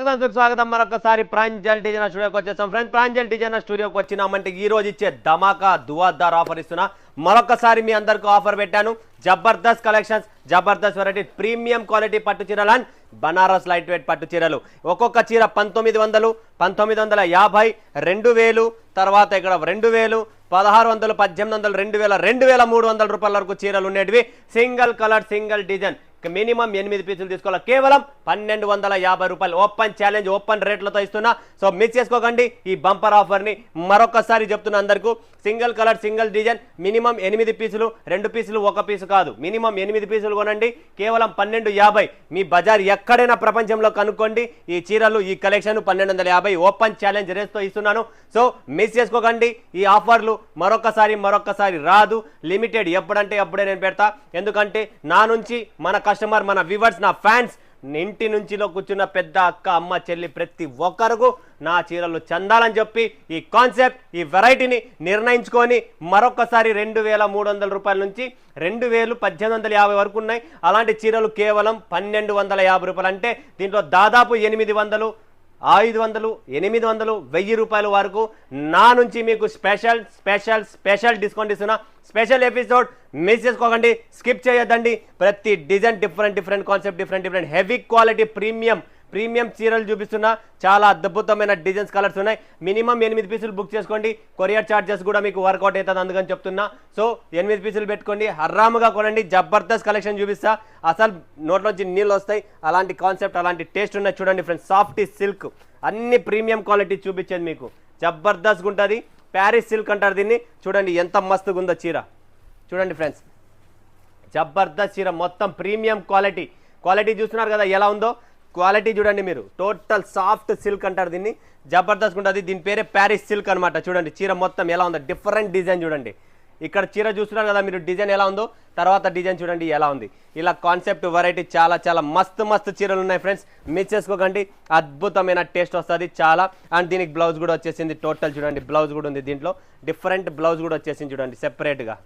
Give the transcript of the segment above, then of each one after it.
స్వాగతం మరొకసారి ప్రాంజల్ డిజైనర్ స్టూడియోకి వచ్చేసాం ఫ్రెండ్స్. ప్రాంజల్ డిజైనర్ స్టూడియోకి వచ్చినామంటే ఈ రోజు ఇచ్చే ధమాకా దువాదార్ ఆఫర్ ఇస్తున్నా. మరొకసారి మీ అందరికీ ఆఫర్ పెట్టాను. Jabardasth collections, Jabardasth variety, premium quality పట్టు చీరలు అండ్ బనారస్ లైట్ వెయిట్ పట్టు చీరలు. ఒక్కొక్క చీర 1900, 1950, 2000, తర్వాత ఇక్కడ 2000, 1600, 1800, 2000, 2300 రూపాయల వరకు చీరలు ఉండేటివి. Single colour, single design. Minimum 8 పీసులు తీసుకోవాలి. కేవలం 1250 రూపాయలు. ఓపెన్ ఛాలెంజ్, ఓపెన్ రేట్లతో ఇస్తున్నా. సో మిస్ చేసుకోకండి ఈ బంపర్ ఆఫర్ని. మరొకసారి చెప్తున్నా అందరికీ, single colour, single design, minimum 8 పీసులు, 2 పీసులు, 1 పీసు కాదు, మినిమం 8 పీసులు కొనండి. కేవలం 1250. మీ బజార్ ఎక్కడైనా ప్రపంచంలో కనుక్కోండి, ఈ చీరలు, ఈ కలెక్షన్ 1250 ఓపెన్ ఛాలెంజ్ రేట్తో ఇస్తున్నాను. సో మిస్ చేసుకోకండి ఈ ఆఫర్లు. మరొకసారి రాదు, లిమిటెడ్. ఎప్పుడంటే అప్పుడే నేను పెడతా. ఎందుకంటే నా నుంచి మన కస్టమర్, మన వ్యూవర్స్, నా ఫ్యాన్స్, ఇంటి నుంచిలో కూర్చున్న పెద్ద అక్క, అమ్మ, చెల్లి, ప్రతి ఒక్కరికి నా చీరలు చెందాలని చెప్పి ఈ కాన్సెప్ట్, ఈ వెరైటీని నిర్ణయించుకొని మరొకసారి 2300 రూపాయల నుంచి 1850 వరకు ఉన్నాయి. అలాంటి చీరలు కేవలం 1250 రూపాయలు. అంటే దీంట్లో దాదాపు 800, 500, 800, 1000 రూపాయల వరకు నా నుంచి మీకు స్పెషల్ స్పెషల్ స్పెషల్ డిస్కౌంట్ ఇస్తున్నా. స్పెషల్ ఎపిసోడ్ మిస్ చేసుకోకండి, స్కిప్ చేయొద్దండి. ప్రతి design different concept, different heavy quality premium చీరలు చూపిస్తున్నా. చాలా అద్భుతమైన డిజైన్స్, కలర్స్ ఉన్నాయి. మినిమం 8 పీసులు బుక్ చేసుకోండి. కొరియర్ చార్జెస్ కూడా మీకు వర్కౌట్ అవుతుంది, అందుకని చెప్తున్నా. సో 8 పీసులు పెట్టుకోండి, హర్రాముగా కొనండి. జబర్దస్త్ కలెక్షన్ చూపిస్తా, అసలు నోట్లోంచి నీళ్ళు వస్తాయి. అలాంటి కాన్సెప్ట్, అలాంటి టేస్ట్ ఉన్నాయి. చూడండి ఫ్రెండ్స్, సాఫ్ట్ సిల్క్, అన్ని ప్రీమియం క్వాలిటీ చూపించేది మీకు. జబర్దస్త్ ఉంటుంది. ప్యారిస్ సిల్క్ అంటారు దీన్ని. చూడండి ఎంత మస్తుగా ఉందో చీర. చూడండి ఫ్రెండ్స్, జబర్దస్త్ చీర, మొత్తం ప్రీమియం క్వాలిటీ చూస్తున్నారు కదా ఎలా ఉందో. క్వాలిటీ చూడండి మీరు. టోటల్ సాఫ్ట్ సిల్క్ అంటారు దీన్ని. జబర్దస్త్ ఉంటుంది. దీని పేరే ప్యారిస్ సిల్క్ అనమాట. చూడండి చీర మొత్తం ఎలా ఉందో, డిఫరెంట్ డిజైన్ చూడండి. ఇక్కడ చీర చూస్తున్నారు కదా మీరు, డిజైన్ ఎలా ఉందో. తర్వాత డిజైన్ చూడండి ఎలా ఉంది. ఇలా కాన్సెప్ట్, వెరైటీ, చాలా మస్తు చీరలు ఉన్నాయి ఫ్రెండ్స్. మిస్ చేసుకోకండి, అద్భుతమైన టేస్ట్ వస్తుంది చాలా. అండ్ దీనికి బ్లౌజ్ కూడా వచ్చేసింది. టోటల్ చూడండి, బ్లౌజ్ కూడా ఉంది దీంట్లో. డిఫరెంట్ బ్లౌజ్ కూడా వచ్చేసింది చూడండి, సెపరేట్గా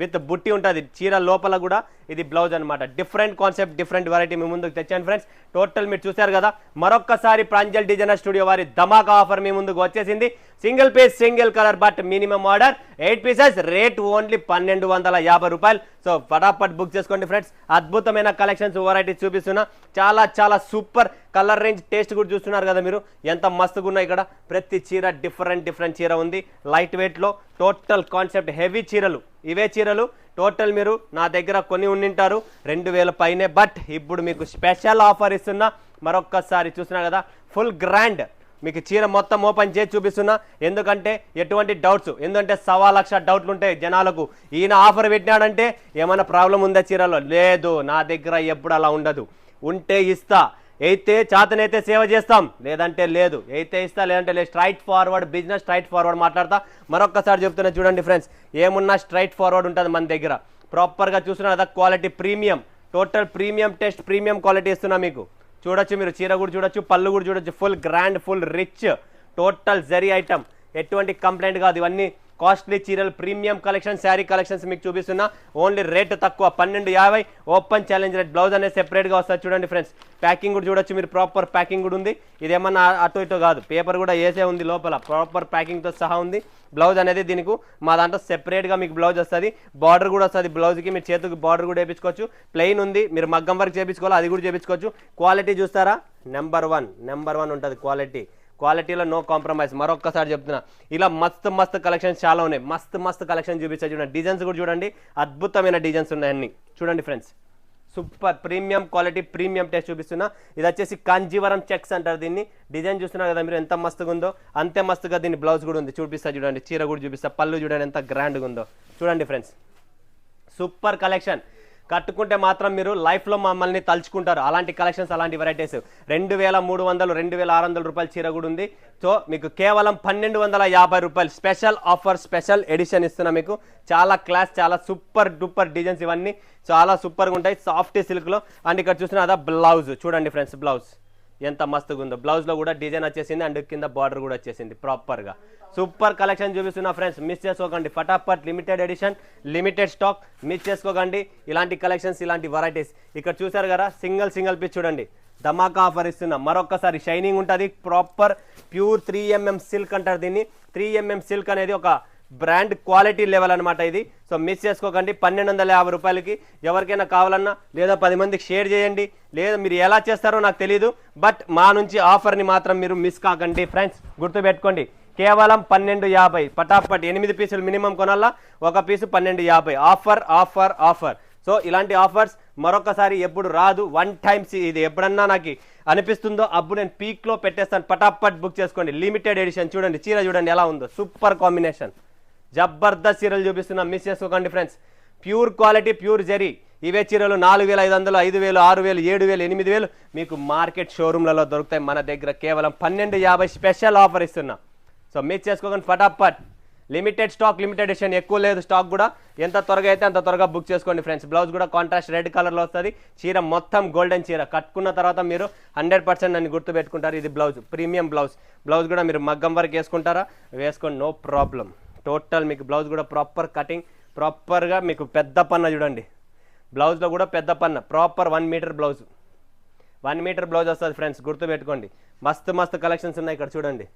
విత్ బుట్టి ఉంటుంది. చీర లోపల కూడా ఇది బ్లౌజ్ అనమాట. డిఫరెంట్ కాన్సెప్ట్, డిఫరెంట్ వెరైటీ మీ ముందుకు తెచ్చాను ఫ్రెండ్స్. టోటల్ మీరు చూశారు కదా. మరొక్కసారి ప్రాంజల్ డిజైనర్ స్టూడియో వారి ధమాకా ఆఫర్ మీ ముందుకు వచ్చేసింది. Single piece, single colour, but minimum order 8 pieces, rate only 1250 రూపాయలు. సో ఫటాఫట్ బుక్ చేసుకోండి ఫ్రెండ్స్. అద్భుతమైన కలెక్షన్స్, వెరైటీస్ చూపిస్తున్నా. చాలా సూపర్ కలర్ రేంజ్, టేస్ట్ కూడా చూస్తున్నారు కదా మీరు, ఎంత మస్తుగా ఉన్నాయి. ఇక్కడ ప్రతి చీర డిఫరెంట్ చీర ఉంది. లైట్ వెయిట్లో టోటల్ కాన్సెప్ట్, హెవీ చీరలు. ఇవే చీరలు టోటల్ మీరు నా దగ్గర కొన్ని ఉండింటారు 2000 పైనే. బట్ ఇప్పుడు మీకు స్పెషల్ ఆఫర్ ఇస్తున్నా. మరొక్కసారి చూస్తున్నా కదా, ఫుల్ గ్రాండ్ మీకు చీర మొత్తం ఓపెన్ చేసి చూపిస్తున్నా. ఎందుకంటే ఎటువంటి డౌట్స్, ఎందుకంటే 1,00,000 డౌట్లు ఉంటాయి జనాలకు. ఈయన ఆఫర్ పెట్టినాడంటే ఏమైనా ప్రాబ్లం ఉందా చీరలో? లేదు, నా దగ్గర ఎప్పుడు అలా ఉండదు. ఉంటే ఇస్తా, అయితే చేతనైతే సేవ చేస్తాం, లేదంటే లేదు. అయితే ఇస్తా, లేదంటే లేదు. Straight forward business, straight forward మాట్లాడతా. మరొక్కసారి చెప్తున్నా చూడండి ఫ్రెండ్స్, ఏమున్నా స్ట్రైట్ ఫార్వర్డ్ ఉంటుంది మన దగ్గర. ప్రాపర్గా చూస్తున్నా కదా, quality premium, total premium test, premium quality ఇస్తున్నా మీకు. చూడొచ్చు మీరు, చీర కూడా చూడొచ్చు, పళ్ళు కూడా చూడొచ్చు. Full grand, full rich, total zari item. ఎటువంటి కంప్లైంట్ కాదు. ఇవన్నీ కాస్ట్లీ చీరలు, ప్రీమియం కలెక్షన్, శారీ కలెక్షన్స్ మీకు చూపిస్తున్నా. ఓన్లీ రేట్ తక్కువ, 1250. Open challenge rate. బ్లౌజ్ అనేది సెపరేట్గా వస్తుంది చూడండి ఫ్రెండ్స్. ప్యాకింగ్ కూడా చూడొచ్చు మీరు, ప్రాపర్ ప్యాకింగ్ కూడా ఉంది. ఇదేమన్నా అటు ఇటు కాదు, పేపర్ కూడా వేసే ఉంది లోపల, ప్రాపర్ ప్యాకింగ్తో సహా ఉంది. బ్లౌజ్ అనేది దీనికి మా దాంట్లో సెపరేట్గా మీకు బ్లౌజ్ వస్తుంది. బార్డర్ కూడా వస్తుంది బ్లౌజ్కి. మీరు చేతికి బార్డర్ కూడా వేయించుకోవచ్చు. ప్లెయిన్ ఉంది, మీరు మగ్గం వరకు చేయించుకోవాలి, అది కూడా చేయించుకోవచ్చు. క్వాలిటీ చూస్తారా, నెంబర్ వన్ ఉంటుంది క్వాలిటీలో నో కాంప్రమైజ్. మరొక్కసారి చెప్తున్నా, ఇలా మస్తు కలెక్షన్స్ చాలా ఉన్నాయి. మస్తు కలెక్షన్ చూపిస్తాయి చూడండి. డిజైన్స్ కూడా చూడండి, అద్భుతమైన డిజైన్స్ ఉన్నాయి అన్ని. చూడండి friends, super premium quality, premium taste చూపిస్తున్నా. ఇది వచ్చేసి కాంజీవరం చెక్స్ అంటారు దీన్ని. డిజైన్ చూస్తున్నారు కదా మీరు, ఎంత మస్తుగా ఉందో. అంతే మస్తుగా దీన్ని బ్లౌజ్ కూడా ఉంది. చూపిస్తా చూడండి, చీర కూడా చూపిస్తా. పళ్ళు చూడండి ఎంత గ్రాండ్గా ఉందో. చూడండి ఫ్రెండ్స్, సూపర్ కలెక్షన్. కట్టుకుంటే మాత్రం మీరు లైఫ్లో మమ్మల్ని తలుచుకుంటారు. అలాంటి కలెక్షన్స్, అలాంటి వెరైటీస్. 2300, 2600 రూపాయల చీర కూడా ఉంది. సో మీకు కేవలం 1250 రూపాయలు స్పెషల్ ఆఫర్, స్పెషల్ ఎడిషన్ ఇస్తున్నా మీకు. చాలా క్లాస్, చాలా సూపర్ డూపర్ డిజైన్స్ ఇవన్నీ. చాలా సూపర్గా ఉంటాయి, సాఫ్ట్ సిల్క్లో. అండ్ ఇక్కడ చూసిన అదా బ్లౌజ్ చూడండి ఫ్రెండ్స్, బ్లౌజ్ ఎంత మస్తుగా ఉందో. బ్లౌజ్లో కూడా డిజైన్ వచ్చేసింది, అండ్ కింద బార్డర్ కూడా వచ్చేసింది ప్రాపర్గా. సూపర్ కలెక్షన్ చూపిస్తున్నా ఫ్రెండ్స్, మిస్ చేసుకోకండి. ఫటాఫట్ limited edition, limited stock, miss చేసుకోకండి. ఇలాంటి కలెక్షన్స్, ఇలాంటి వెరైటీస్ ఇక్కడ చూసారు కదా. సింగిల్ పీస్ చూడండి, ధమాకా ఆఫర్ ఇస్తున్నా. మరొకసారి షైనింగ్ ఉంటుంది, ప్రాపర్ ప్యూర్ 3mm సిల్క్ అంటారు దీన్ని. 3mm సిల్క్ అనేది ఒక బ్రాండ్ క్వాలిటీ లెవెల్ అనమాట ఇది. సో మిస్ చేసుకోకండి. 1250 రూపాయలకి ఎవరికైనా కావాలన్నా లేదా 10 మందికి షేర్ చేయండి, లేదా మీరు ఎలా చేస్తారో నాకు తెలియదు, బట్ మా నుంచి ఆఫర్ని మాత్రం మీరు మిస్ కాకండి ఫ్రెండ్స్. గుర్తుపెట్టుకోండి, కేవలం 1250 పటాపట్ 8 పీసులు మినిమం కొనాలా, ఒక పీసు 1250 ఆఫర్ ఆఫర్ ఆఫర్. సో ఇలాంటి ఆఫర్స్ మరొకసారి ఎప్పుడు రాదు, వన్ టైమ్స్ ఇది. ఎప్పుడన్నా నాకు అనిపిస్తుందో అప్పుడు నేను పీక్లో పెట్టేస్తాను. పటాపట్ బుక్ చేసుకోండి. లిమిటెడ్ ఎడిషన్ చూడండి, చీర చూడండి ఎలా ఉందో, సూపర్ కాంబినేషన్, జబర్దస్త్ చీరలు చూపిస్తున్నా, మిస్ చేసుకోకండి friends. Pure quality, pure zari. ఇవే చీరలు 4500, 5000, 6000, 7000, 8000 మీకు మార్కెట్ షోరూమ్లలో దొరుకుతాయి. మన దగ్గర కేవలం 1250 స్పెషల్ ఆఫర్ ఇస్తున్నా. సో మిస్ చేసుకోకండి ఫటాఫట్. లిమిటెడ్ స్టాక్, లిమిటెడ్ ఎడిషన్, ఎక్కువ లేదు స్టాక్ కూడా. ఎంత త్వరగా అయితే అంత త్వరగా బుక్ చేసుకోండి ఫ్రెండ్స్. బ్లౌజ్ కూడా కాంట్రాస్ట్ రెడ్ కలర్లో వస్తుంది. చీర మొత్తం గోల్డెన్ చీర. కట్టుకున్న తర్వాత మీరు 100% నన్ను గుర్తుపెట్టుకుంటారు. ఇది బ్లౌజ్, ప్రీమియం బ్లౌజ్. బ్లౌజ్ కూడా మీరు మగ్గం వరకు వేసుకుంటారా, వేసుకోండి, నో ప్రాబ్లం. టోటల్ మీకు బ్లౌజ్ కూడా ప్రాపర్ కటింగ్, ప్రాపర్గా మీకు పెద్ద పన్న చూడండి. బ్లౌజ్లో కూడా పెద్ద పన్న, proper 1 metre blouse, 1 metre blouse వస్తుంది ఫ్రెండ్స్. గుర్తుపెట్టుకోండి. మస్తు మస్తు కలెక్షన్స్ ఉన్నాయి ఇక్కడ చూడండి.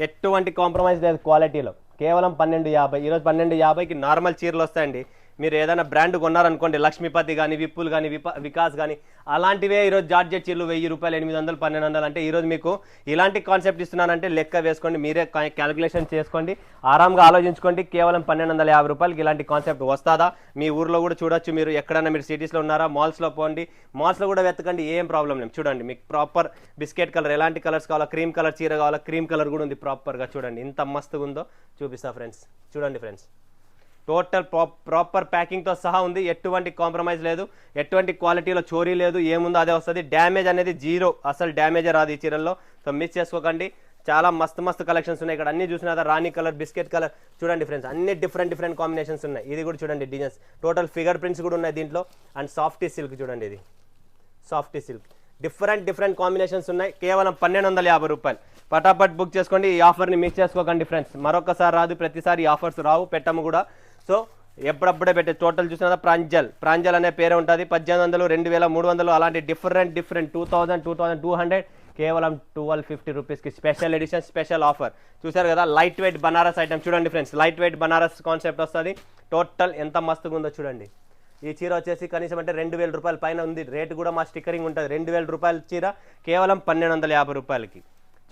ఎటువంటి కాంప్రమైజ్ లేదు క్వాలిటీలో. కేవలం 1250. ఈరోజు 1250కి నార్మల్ చీరలు వస్తాయండి. మీరు ఏదైనా బ్రాండ్ కొన్నారనుకోండి, లక్ష్మీపతి కానీ, విప్పుల్ కానీ, వికాస్ కానీ, అలాంటివే ఈరోజు జార్జెట్ చీరలు 1000 రూపాయలు, 800, 1200 అంటే ఈరోజు మీకు ఇలాంటి కాన్సెప్ట్ ఇస్తున్నానంటే లెక్క వేసుకోండి, మీరే క్యాలిక్యులేషన్ చేసుకోండి, ఆరాంగా ఆలోచించుకోండి. కేవలం 1250 రూపాయలకి ఇలాంటి కాన్సెప్ట్ వస్తుందా? మీ ఊర్లో కూడా చూడొచ్చు. మీరు ఎక్కడైనా మీరు సిటీస్లో ఉన్నారా, మాల్స్లో పోండి, మాల్స్లో కూడా వెతకండి, ఏం ప్రాబ్లం లేదు. చూడండి మీకు ప్రాపర్ బిస్కెట్ కలర్, ఎలాంటి కలర్స్ కావాలా, క్రీమ్ కలర్ చీర కావాలా, క్రీమ్ కలర్ కూడా ఉంది ప్రాపర్గా. చూడండి ఇంత మస్తుగా ఉందో, చూపిస్తా ఫ్రెండ్స్. చూడండి ఫ్రెండ్స్, టోటల్ ప్రాపర్ ప్యాకింగ్తో సహా ఉంది. ఎటువంటి కాంప్రమైజ్ లేదు, ఎటువంటి క్వాలిటీలో చోరీ లేదు, ఏముందో అదే వస్తుంది. డ్యామేజ్ అనేది జీరో, అసలు డ్యామేజే రాదు ఈ చీరల్లో. సో మిస్ చేసుకోకండి. చాలా మస్తు మస్తు కలెక్షన్స్ ఉన్నాయి ఇక్కడ. అన్ని చూసినా రాణి కలర్, బిస్కెట్ కలర్ చూడండి ఫ్రెండ్స్, అన్ని డిఫరెంట్ కాంబినేషన్స్ ఉన్నాయి. ఇది కూడా చూడండి డిజైన్స్, టోటల్ ఫిగర్ ప్రింట్స్ కూడా ఉన్నాయి దీంట్లో. అండ్ సాఫ్టీ సిల్క్ చూడండి, ఇది సాఫ్టీ సిల్క్, డిఫరెంట్ కాంబినేషన్స్ ఉన్నాయి. కేవలం 1250 రూపాయలు. పటాపట్ బుక్ చేసుకోండి. ఈ ఆఫర్ని మిస్ చేసుకోకండి ఫ్రెండ్స్. మరొకసారి రాదు, ప్రతిసారి ఈ ఆఫర్స్ రావు, పెట్టము కూడా. సో ఎప్పుడప్పుడే పెట్టే. టోటల్ చూసినా ప్రాంజల్ అనే పేరే ఉంటుంది. 1800, 2000, 300 అలాంటి డిఫరెంట్ 2000, 2200 కేవలం 1250 రూపీస్కి స్పెషల్ ఎడిషన్, స్పెషల్ ఆఫర్. చూసారు కదా, లైట్ వెయిట్ బనారస్ ఐటమ్ చూడండి friends. Light weight Banaras concept వస్తుంది. టోటల్ ఎంత మస్తుగా ఉందో చూడండి. ఈ చీర వచ్చేసి కనీసం అంటే 2000 రూపాయల పైన ఉంది. రేటు కూడా మా స్టిక్కరింగ్ ఉంటుంది. 2000 రూపాయల చీర కేవలం 1250 రూపాయలకి.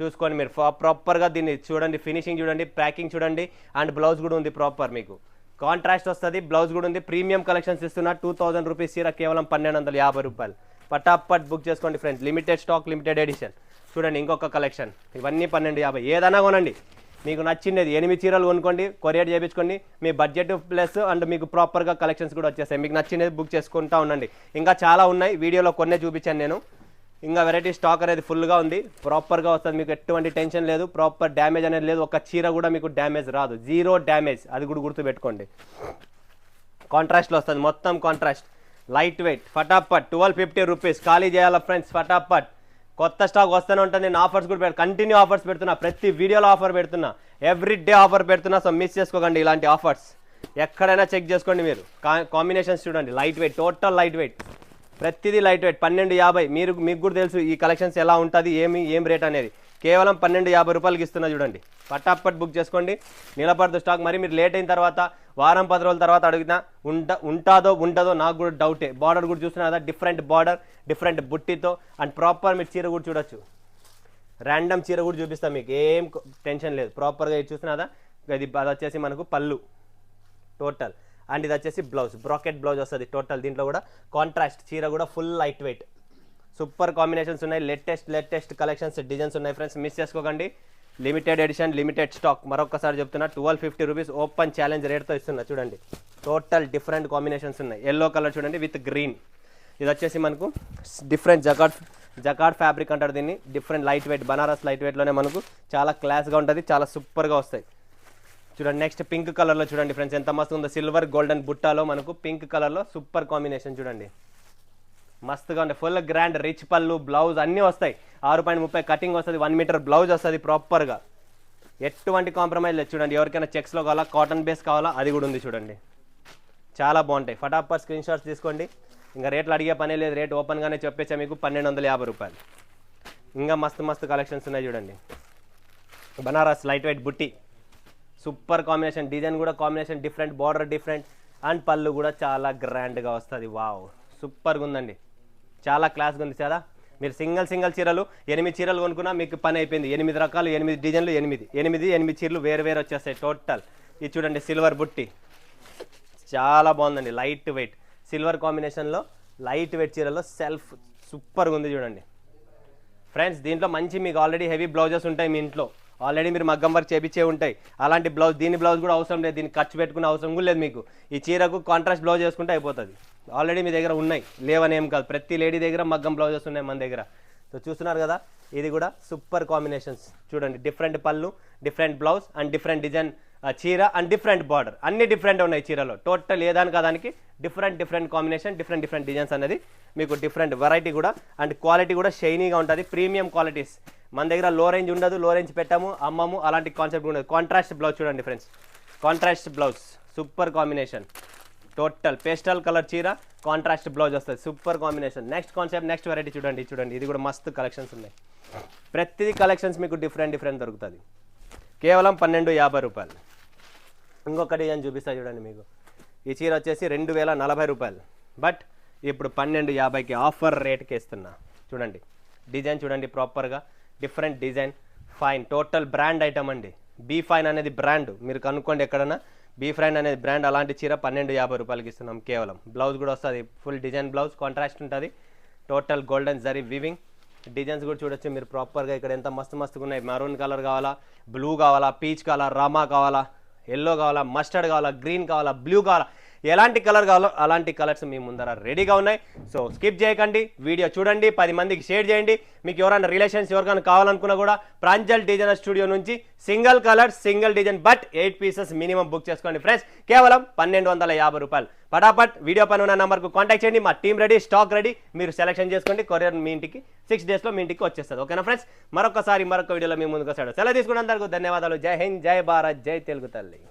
చూసుకోండి మీరు ప్రాపర్గా దీన్ని చూడండి, ఫినిషింగ్ చూడండి, ప్యాకింగ్ చూడండి. అండ్ బ్లౌజ్ కూడా ఉంది ప్రాపర్, మీకు కాంట్రాస్ట్ వస్తుంది, బ్లౌజ్ కూడా ఉంది. ప్రీమియం కలెక్షన్స్ ఇస్తున్నా. 2000 రూపీస్ చీర కేవలం 1250 రూపాయలు. పటాపట్ బుక్ చేసుకోండి friends. Limited stock, limited edition. చూడండి ఇంకొక కలెక్షన్, ఇవన్నీ 1250. ఏదైనా కొనండి, మీకు నచ్చింది 8 చీరలు కొనుక్కోండి, కొరియర్ చేయించుకోండి. మీ బడ్జెట్ ప్లస్ అండ్ మీకు ప్రాపర్గా కలెక్షన్స్ కూడా వచ్చేస్తాయి. మీకు నచ్చినది బుక్ చేసుకుంటా ఉండండి. ఇంకా చాలా ఉన్నాయి, వీడియోలో కొన్నే చూపించాను నేను. ఇంకా వెరైటీ స్టాక్ అనేది ఫుల్గా ఉంది, ప్రాపర్గా వస్తుంది. మీకు ఎటువంటి టెన్షన్ లేదు, ప్రాపర్ డ్యామేజ్ అనేది లేదు. ఒక చీర కూడా మీకు డ్యామేజ్ రాదు, జీరో డ్యామేజ్. అది కూడా గుర్తుపెట్టుకోండి. కాంట్రాస్ట్లో వస్తుంది, మొత్తం కాంట్రాస్ట్, లైట్ వెయిట్. ఫటాఫట్ 1250 రూపీస్. ఖాళీ చేయాలా ఫ్రెండ్స్ ఫటాఫట్. కొత్త స్టాక్ వస్తూనే ఉంటుంది. నేను ఆఫర్స్ కూడా కంటిన్యూ ఆఫర్స్ పెడుతున్నా, ప్రతి వీడియోలో ఆఫర్ పెడుతున్నా, ఎవ్రీ డే ఆఫర్ పెడుతున్నా. సో మిస్ చేసుకోకండి ఇలాంటి ఆఫర్స్. ఎక్కడైనా చెక్ చేసుకోండి మీరు. కాంబినేషన్స్ చూడండి, light weight, total light weight, ప్రతిదీ లైట్ వెయిట్. 1250. మీకు కూడా తెలుసు ఈ కలెక్షన్స్ ఎలా ఉంటుంది, ఏం రేట్ అనేది. కేవలం 1250 రూపాయలకి ఇస్తున్నా చూడండి. పటాపట్ బుక్ చేసుకోండి, నిలబడదు స్టాక్. మరి మీరు లేట్ అయిన తర్వాత, వారం 10 రోజుల తర్వాత అడిగినా ఉంటుందో నాకు కూడా డౌటే. బార్డర్ కూడా చూస్తున్నా కదా, డిఫరెంట్ బార్డర్, డిఫరెంట్ బుట్టితో. అండ్ ప్రాపర్ మీరు చీర కూడా చూడొచ్చు. ర్యాండమ్ చీర కూడా చూపిస్తాం మీకు, ఏం టెన్షన్ లేదు. ప్రాపర్గా ఇది చూస్తున్నా కదా, అది వచ్చేసి మనకు పళ్ళు టోటల్. అండ్ ఇది వచ్చేసి బ్లౌజ్, బ్రాకెట్ బ్లౌజ్ వస్తుంది టోటల్. దీంట్లో కూడా కాంట్రాస్ట్ చీర కూడా full light weight. Super combinations ఉన్నాయి, లేటెస్ట్ కలెక్షన్స్, డిజైన్స్ ఉన్నాయి ఫ్రెండ్స్. మిస్ చేసుకోకండి. Limited edition, limited stock. మరొకసారి చెప్తున్నా, 1250 రూపీస్ ఓపెన్ ఛాలెంజ్ రేట్తో ఇస్తున్నా చూడండి. టోటల్ డిఫరెంట్ కాంబినేషన్స్ ఉన్నాయి. ఎల్లో కలర్ చూడండి విత్ గ్రీన్. ఇది వచ్చేసి మనకు డిఫరెంట్ జకార్డ్ ఫ్యాబ్రిక్ అంటారు దీన్ని. Different light weight, Banaras light వెయిట్లోనే మనకు చాలా క్లాస్గా ఉంటుంది, చాలా సూపర్గా వస్తాయి. చూడండి నెక్స్ట్ పింక్ కలర్లో చూడండి ఫ్రెండ్స్, ఎంత మస్తు ఉందో. సిల్వర్ గోల్డెన్ బుట్టాలో మనకు పింక్ కలర్లో సూపర్ కాంబినేషన్ చూడండి, మస్తుగా ఉంటాయి. ఫుల్ గ్రాండ్ రిచ్ పళ్ళు, బ్లౌజ్ అన్నీ వస్తాయి. 6.30 కటింగ్ వస్తుంది, 1 మీటర్ బ్లౌజ్ వస్తుంది ప్రాపర్గా. ఎటువంటి కాంప్రమైజ్ లేదు. చూడండి ఎవరికైనా చెక్స్లో కావాలా, కాటన్ బేస్ కావాలా, అది కూడా ఉంది చూడండి. చాలా బాగుంటాయి. ఫటాఫట్ స్క్రీన్ షాట్స్ తీసుకోండి. ఇంకా రేట్లు అడిగే పనే లేదు, రేట్ ఓపెన్గానే చెప్పేసా మీకు 1250 రూపాయలు. ఇంకా మస్తు మస్తు కలెక్షన్స్ ఉన్నాయి చూడండి. బనారస్ లైట్ వెయిట్ బుట్టి, సూపర్ కాంబినేషన్, డిజైన్ కూడా combination different, border different and పళ్ళు కూడా చాలా గ్రాండ్గా వస్తుంది. వావ్ సూపర్గా ఉందండి, చాలా క్లాస్గా ఉంది కదా. మీరు సింగిల్ చీరలు 8 చీరలు కొనుక్కున్నా మీకు పని అయిపోయింది. 8 రకాలు, 8 డిజైన్లు, 8 చీరలు వేరు వచ్చేస్తాయి టోటల్. ఇది చూడండి సిల్వర్ బుట్టి, చాలా బాగుందండి, లైట్ వెయిట్ సిల్వర్ కాంబినేషన్లో లైట్ వెయిట్ చీరలో సెల్ఫ్ సూపర్గా ఉంది చూడండి ఫ్రెండ్స్. దీంట్లో మంచి మీకు ఆల్రెడీ హెవీ బ్లౌజెస్ ఉంటాయి మీ ఇంట్లో, ఆల్రెడీ మీరు మగ్గం వర్క్ చేపించే ఉంటాయి. అలాంటి బ్లౌజ్, దీని బ్లౌజ్ కూడా అవసరం లేదు, దీనికి ఖర్చు పెట్టుకునే అవసరం కూడా లేదు మీకు. ఈ చీరకు కాంట్రాస్ట్ బ్లౌజ్ చేసుకుంటే అయిపోతుంది. ఆల్రెడీ మీ దగ్గర ఉన్నాయి, లేవని ఏం కాదు, ప్రతి లేడీ దగ్గర మగ్గం బ్లౌజెస్ ఉన్నాయి మన దగ్గర. సో చూస్తున్నారు కదా, ఇది కూడా సూపర్ కాంబినేషన్స్ చూడండి. డిఫరెంట్ పళ్ళు, different blouse and different design చీర అండ్ డిఫరెంట్ బార్డర్, అన్ని డిఫరెంట్ ఉన్నాయి చీరలో. టోటల్ ఏదానికి దానికి డిఫరెంట్ కాంబినేషన్, డిఫరెంట్ డిజైన్స్ అనేది మీకు డిఫరెంట్ వెరైటీ కూడా అండ్ క్వాలిటీ కూడా షైనీగా ఉంటుంది. ప్రీమియం క్వాలిటీస్ మన దగ్గర. లో రేంజ్ ఉండదు, లో రేంజ్ పెట్టాము అమ్మము అలాంటి కాన్సెప్ట్ ఉండదు. కాంట్రాస్ట్ బ్లౌజ్ చూడండి friends, contrast blouse super combination. Total pastel colour చీర, కాంట్రాస్ట్ బ్లౌజ్ వస్తుంది, super combination. Next concept, next variety చూడండి. ఇది కూడా మస్తు కలెక్షన్స్ ఉన్నాయి. ప్రతిదీ కలెక్షన్స్ మీకు డిఫరెంట్ దొరుకుతుంది. కేవలం 1250 రూపాయలు. ఇంకొక డిజైన్ చూపిస్తా చూడండి మీకు. ఈ చీర వచ్చేసి 2040 రూపాయలు, బట్ ఇప్పుడు 1250కి ఆఫర్ రేట్కి ఇస్తున్నా. చూడండి డిజైన్ చూడండి, ప్రాపర్గా different design, fine total brand item అండి. బీ ఫైన్ అనేది బ్రాండ్, మీరు కనుక్కోండి ఎక్కడన్నా. బీ ఫైన్ అనేది బ్రాండ్, అలాంటి చీర 1250 రూపాయలకి ఇస్తున్నాం కేవలం. బ్లౌజ్ కూడా వస్తుంది, ఫుల్ డిజైన్ బ్లౌజ్, కాంట్రాస్ట్ ఉంటుంది. Total golden zari weaving. Designs కూడా చూడొచ్చు మీరు ప్రాపర్గా. ఇక్కడ ఎంత మస్తుగా ఉన్నాయి. మరూన్ కలర్ కావాలా, బ్లూ కావాలా, పీచ్ కావాలా, రామా కావాలా, ఎల్లో కావాలా, మస్టర్డ్ కావాలా, గ్రీన్ కావాలా, బ్లూ కావాలా, ఎలాంటి కలర్ కావాలో అలాంటి కలర్స్ మీ ముందర రెడీగా ఉన్నాయి. సో స్కిప్ చేయకండి, వీడియో చూడండి, 10 మందికి షేర్ చేయండి. మీకు ఎవరైనా రిలేషన్స్ ఎవరికైనా కావాలనుకున్నా కూడా ప్రాంజల్ డిజైనర్ స్టూడియో నుంచి single colour single design but 8 pieces minimum book చేసుకోండి ఫ్రెండ్స్. కేవలం 1250 రూపాయలు. పటాపట్ వీడియో పైన ఉన్న నెంబర్కు కాంటాక్ట్ చేయండి. మా టీం రెడీ, స్టాక్ రెడీ, మీరు సెలెక్షన్ చేసుకోండి. కొరియర్ మీ ఇంటికి 6 డేస్లో మీ ఇంటికి వచ్చేస్తుంది. ఓకేనా ఫ్రెండ్స్? మరొక వీడియోలో మీ ముందుకు వస్తాడు. సెలవు తీసుకున్నందుకు ధన్యవాదాలు. జై హింద్, జై భారత్, జై తెలుగు తల్లి.